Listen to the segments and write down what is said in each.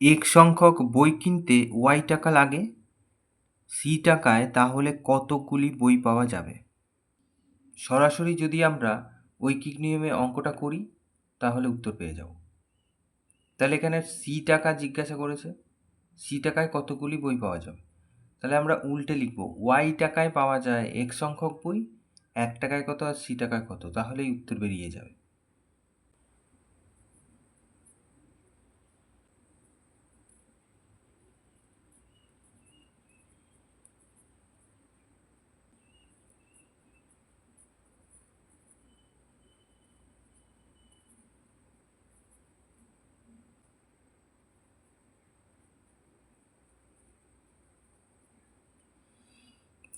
X সংখ্যক বই কিনতে ওয়াই টাকা লাগে, সি টাকায় তাহলে কতগুলি বই পাওয়া যাবে? সরাসরি যদি আমরা ঐকিক নিয়মে অঙ্কটা করি তাহলে উত্তর পেয়ে যাব। তাহলে এখানে সি টাকা জিজ্ঞাসা করেছে, সি টাকায় কতগুলি বই পাওয়া যাবে। তাহলে আমরা উল্টে লিখব, ওয়াই টাকায় পাওয়া যায় এক্স সংখ্যক বই, 1 টাকায় কত আর সি টাকায় কত, তাহলেই উত্তর বেরিয়ে যাবে।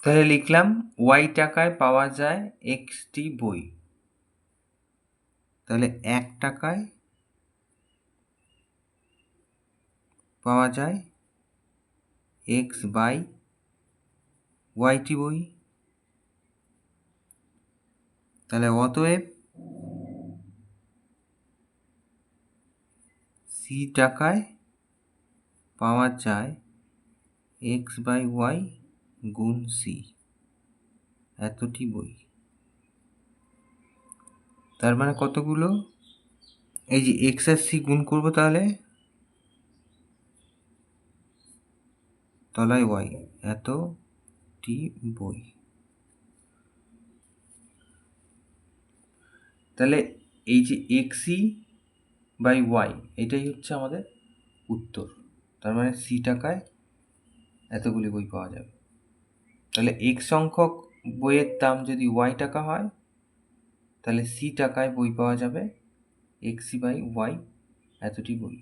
তাহলে লিখলাম ওয়াই টাকায় পাওয়া যায় এক্সটি বই, তাহলে 1 টাকায় পাওয়া যায় এক্স বাই ওয়াইটি বই। তাহলে অতএব সি টাকায় পাওয়া যায় এক্স বাই ওয়াই গুণ সি, এতটি বই। তার মানে কতগুলো, এই যে এক্স আর সি গুণ করবো, তাহলে তলায় ওয়াই, এতটি বই। তাহলে এই যে এক্সই বাই ওয়াই, এটাই হচ্ছে আমাদের উত্তর। তার মানে সি টাকায় এতগুলি বই পাওয়া যাবে। তাহলে এক্স সংখ্যক বইয়ের দাম যদি ওয়াই টাকা হয়, তাহলে সি টাকায় বই পাওয়া যাবে এক্সি বাই ওয়াই, এতটি বই।